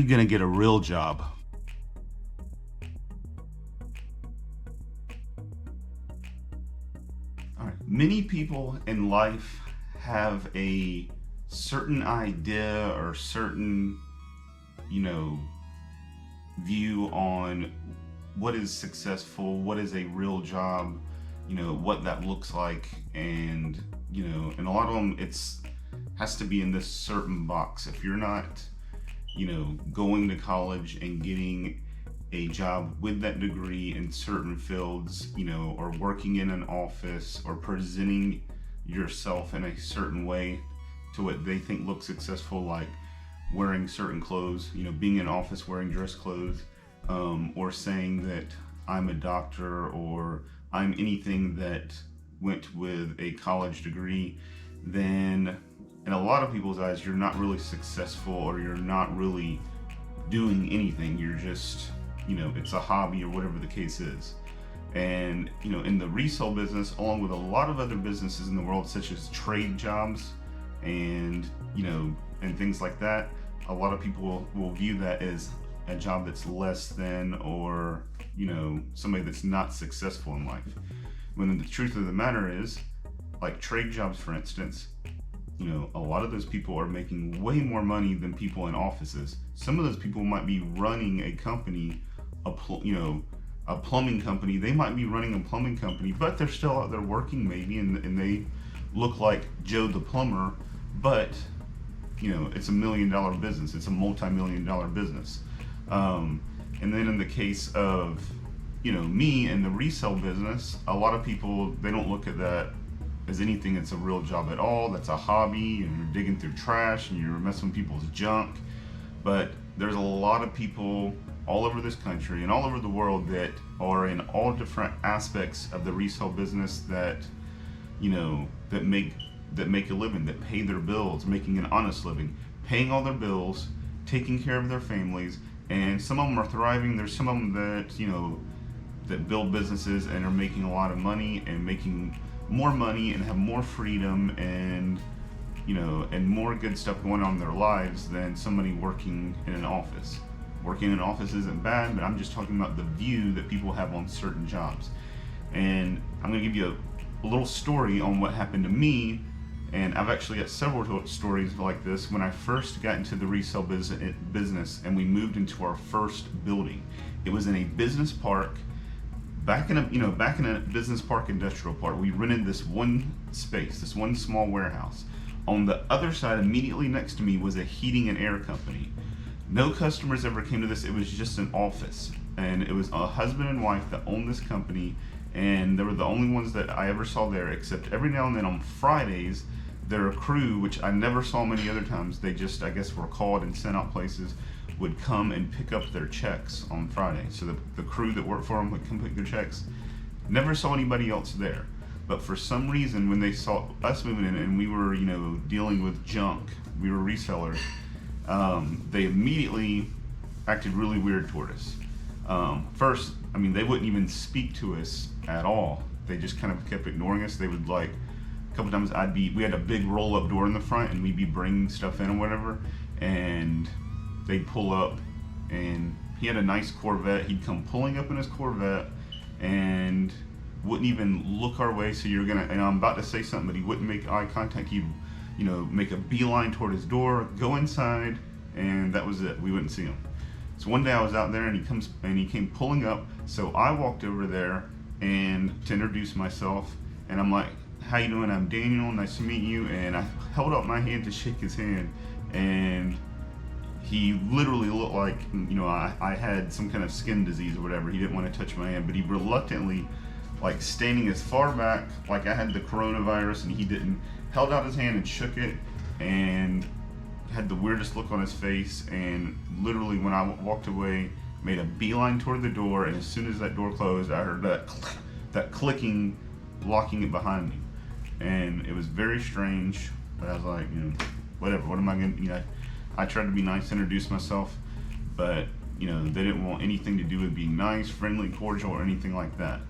you gonna get a real job? All right. Many people in life have a certain idea or certain, you know, view on what is successful, what is a real job, what that looks like, and and a lot of them it's has to be in this certain box. If you're not, going to college and getting a job with that degree in certain fields, or working in an office or presenting yourself in a certain way to what they think looks successful, like wearing certain clothes, being in office wearing dress clothes, or saying that I'm a doctor or I'm anything that went with a college degree, then in a lot of people's eyes, you're not really successful, or you're not really doing anything. You're just, it's a hobby or whatever the case is. And, in the resale business, along with a lot of other businesses in the world, such as trade jobs and, and things like that, a lot of people will view that as a job that's less than, or, somebody that's not successful in life. When the truth of the matter is, like trade jobs, for instance, a lot of those people are making way more money than people in offices. Some of those people might be running a company, a plumbing company. They might be running a plumbing company, but they're still out there working maybe, and they look like Joe the plumber, but it's $1 million business. It's a multi-million-dollar business. And then in the case of, me and the resale business, a lot of people, they don't look at that as anything that's a real job at all. That's a hobby, and you're digging through trash and you're messing with people's junk. But there's a lot of people all over this country and all over the world that are in all different aspects of the resale business that, that make a living, that pay their bills, making an honest living, paying all their bills, taking care of their families. And some of them are thriving. There's some of them that, that build businesses and are making a lot of money and making more money and have more freedom and, and more good stuff going on in their lives than somebody working in an office. Working in an office isn't bad, but I'm just talking about the view that people have on certain jobs. And I'm going to give you a little story on what happened to me. And I've actually got several stories like this. When I first got into the resale business and we moved into our first building, it was in a business park, back in a business park, industrial park. We rented this one space, this one small warehouse. On the other side, immediately next to me, was a heating and air company. No customers ever came to this. It was just an office, and it was a husband and wife that owned this company, and they were the only ones that I ever saw there, except every now and then on Fridays, their crew, which I never saw many other times, they just, I guess, were called and sent out places, would come and pick up their checks on Friday. So the crew that worked for them would come pick their checks. Never saw anybody else there. But for some reason, when they saw us moving in and we were, dealing with junk, we were resellers, they immediately acted really weird toward us. First, they wouldn't even speak to us at all. They just kind of kept ignoring us. They would, like, a couple times we had a big roll-up door in the front, and we'd be bringing stuff in or whatever, and they'd pull up, and he had a nice Corvette. He'd come pulling up in his Corvette and wouldn't even look our way. So and I'm about to say something, but he wouldn't make eye contact. He'd, make a beeline toward his door, go inside, and that was it. We wouldn't see him. So one day I was out there, and he came pulling up. So I walked over there and to introduce myself, and I'm like, "How you doing? I'm Daniel. Nice to meet you." And I held up my hand to shake his hand, and he literally looked like, I had some kind of skin disease or whatever. He didn't want to touch my hand, but he reluctantly, like standing as far back, like I had the coronavirus, and he didn't, held out his hand and shook it, and had the weirdest look on his face. And literally, when I walked away, made a beeline toward the door, and as soon as that door closed, I heard that clicking, locking it behind me. And it was very strange, but I was like, whatever, what am I gonna, I tried to be nice, introduce myself, but, they didn't want anything to do with being nice, friendly, cordial, or anything like that.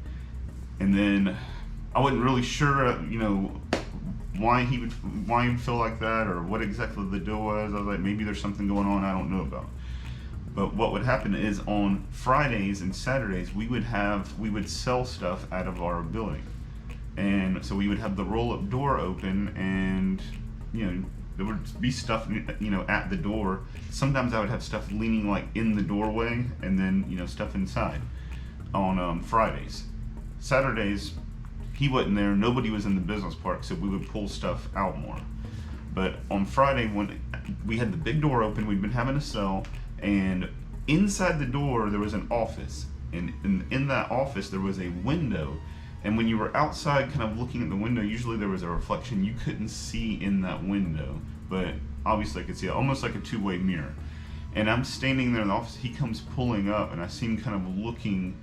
And then I wasn't really sure, why he would feel like that, or what exactly the deal was. I was like, maybe there's something going on I don't know about. But what would happen is on Fridays and Saturdays we would sell stuff out of our building, and so we would have the roll-up door open, and there would be stuff at the door. Sometimes I would have stuff leaning like in the doorway, and then stuff inside on Fridays. Saturdays he wasn't there, nobody was in the business park, so we would pull stuff out more. But on Friday, when we had the big door open, we'd been having a sell, and inside the door there was an office, and in that office there was a window, and when you were outside kind of looking at the window, usually there was a reflection you couldn't see in that window, but obviously I could see it, almost like a two-way mirror. And I'm standing there in the office, he comes pulling up, and I see him kind of looking,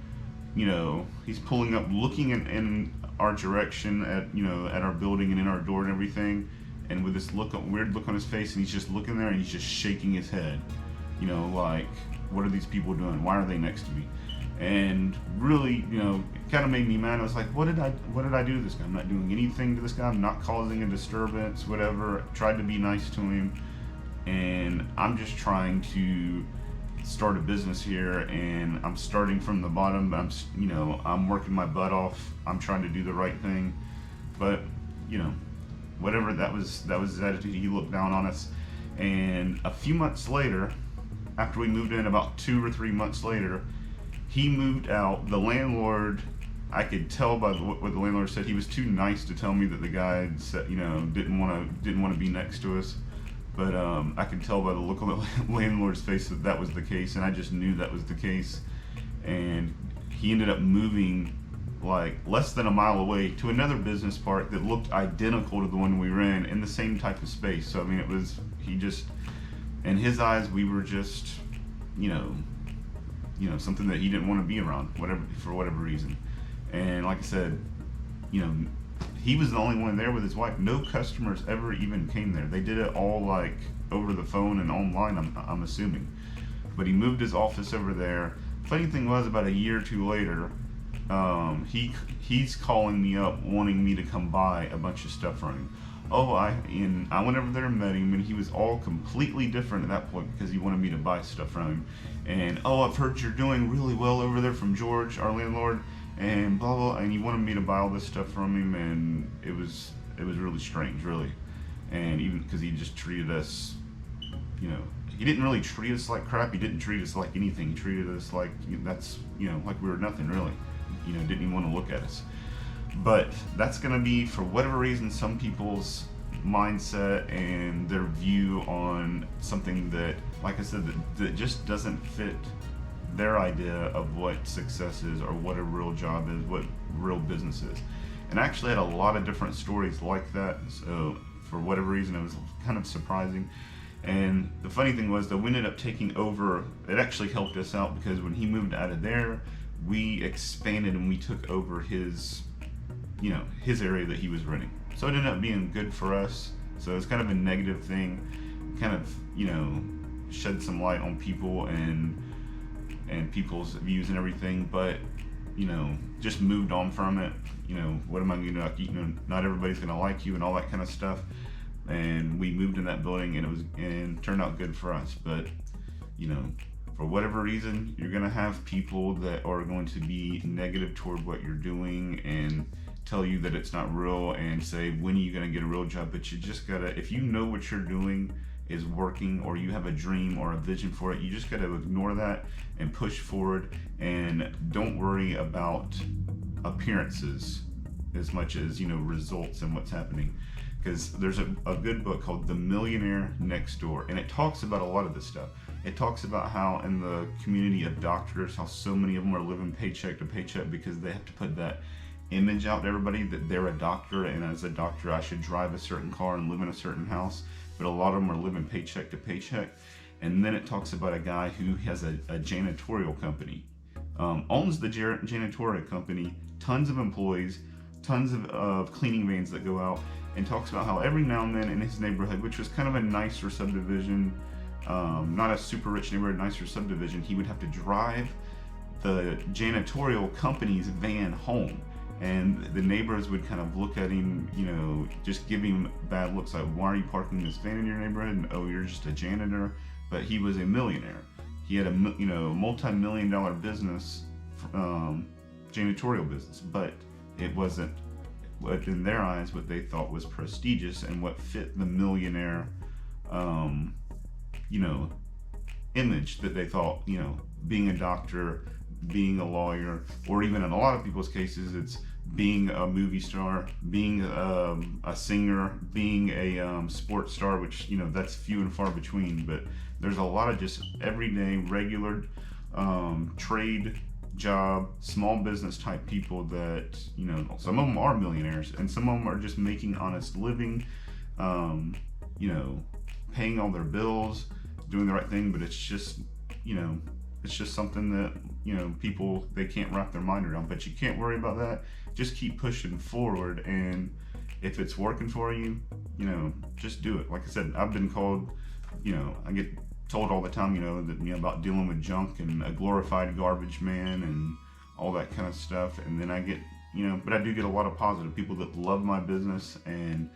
he's pulling up looking in our direction at our building and in our door and everything, and with this weird look on his face, and he's just looking there and he's just shaking his head, like, what are these people doing? Why are they next to me? And really, it kind of made me mad. I was like, what did I do to this guy? I'm not doing anything to this guy. I'm not causing a disturbance, whatever. I tried to be nice to him, and I'm just trying to start a business here, and I'm starting from the bottom. I'm working my butt off. I'm trying to do the right thing, but whatever. That was his attitude. He looked down on us, and a few months later, after we moved in, about 2 or 3 months later, he moved out. The landlord, I could tell by what the landlord said, he was too nice to tell me that the guy said, didn't want to be next to us. But I could tell by the look on the landlord's face that was the case, and I just knew that was the case. And he ended up moving like less than a mile away to another business park that looked identical to the one we were in the same type of space. So I mean, in his eyes, we were just, something that he didn't want to be around, for whatever reason. And like I said, he was the only one there with his wife. No customers ever even came there. They did it all like over the phone and online, I'm assuming. But he moved his office over there. Funny thing was, about a year or two later, he's calling me up wanting me to come buy a bunch of stuff from him. I went over there and met him, and he was all completely different at that point because he wanted me to buy stuff from him. And I've heard you're doing really well over there from George, our landlord, and blah blah. And he wanted me to buy all this stuff from him, and it was really strange, really. And even because he just treated us, he didn't really treat us like crap. He didn't treat us like anything. He treated us like like we were nothing, really. Didn't even want to look at us. But that's going to be, for whatever reason, some people's mindset and their view on something that, like I said, that just doesn't fit their idea of what success is, or what a real job is, what real business is. And I actually had a lot of different stories like that, so for whatever reason it was kind of surprising. And the funny thing was that we ended up taking over. It actually helped us out because when he moved out of there, we expanded and we took over his area that he was renting. So it ended up being good for us. So it's kind of a negative thing, kind of, shed some light on people and people's views and everything, but, just moved on from it. What am I going to do? Not everybody's going to like you and all that kind of stuff. And we moved in that building, and it turned out good for us. But, for whatever reason, you're going to have people that are going to be negative toward what you're doing and tell you that it's not real and say, when are you going to get a real job? But you just got to, if you know what you're doing is working, or you have a dream or a vision for it, you just got to ignore that and push forward, and don't worry about appearances as much as, results and what's happening. Because there's a good book called The Millionaire Next Door, and it talks about a lot of this stuff. It talks about how in the community of doctors, how so many of them are living paycheck to paycheck because they have to put that image out to everybody that they're a doctor, and as a doctor I should drive a certain car and live in a certain house. But a lot of them are living paycheck to paycheck. And then it talks about a guy who has a janitorial company, owns the janitorial company, tons of employees, tons of cleaning vans that go out, and talks about how every now and then in his neighborhood, which was kind of a nicer subdivision, not a super rich neighborhood, nicer subdivision, he would have to drive the janitorial company's van home. And the neighbors would kind of look at him, just give him bad looks, like, why are you parking this van in your neighborhood? And, oh, you're just a janitor. But he was a millionaire. He had a multi-million dollar business, janitorial business, but it wasn't what in their eyes what they thought was prestigious and what fit the millionaire, um, you know, image that they thought, being a doctor, being a lawyer, or even in a lot of people's cases, it's being a movie star, being a singer, being a sports star, which, that's few and far between. But there's a lot of just everyday, regular trade job, small business type people that, some of them are millionaires and some of them are just making honest living, you know, paying all their bills, doing the right thing. But it's just, it's just something that, people, they can't wrap their mind around. But you can't worry about that. Just keep pushing forward. And if it's working for you, just do it. Like I said, I've been called, I get told all the time, that, about dealing with junk and a glorified garbage man and all that kind of stuff. And then I get, but I do get a lot of positive people that love my business and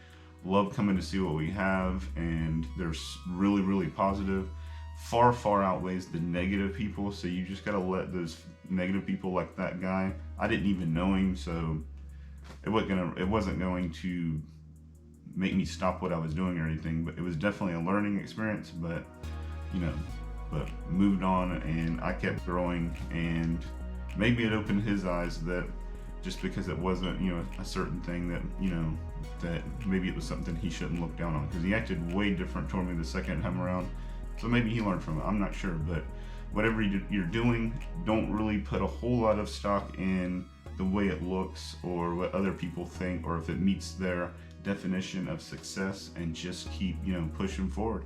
love coming to see what we have. And there's really, really positive. Far outweighs the negative people. So you just gotta let those negative people, like that guy, I didn't even know him, so it wasn't going to make me stop what I was doing or anything. But it was definitely a learning experience. But but moved on, and I kept growing, and maybe it opened his eyes that just because it wasn't, a certain thing that, that maybe it was something he shouldn't look down on, because he acted way different toward me the second time around. So maybe he learned from it. I'm not sure. But whatever you're doing, don't really put a whole lot of stock in the way it looks or what other people think, or if it meets their definition of success, and just keep, pushing forward.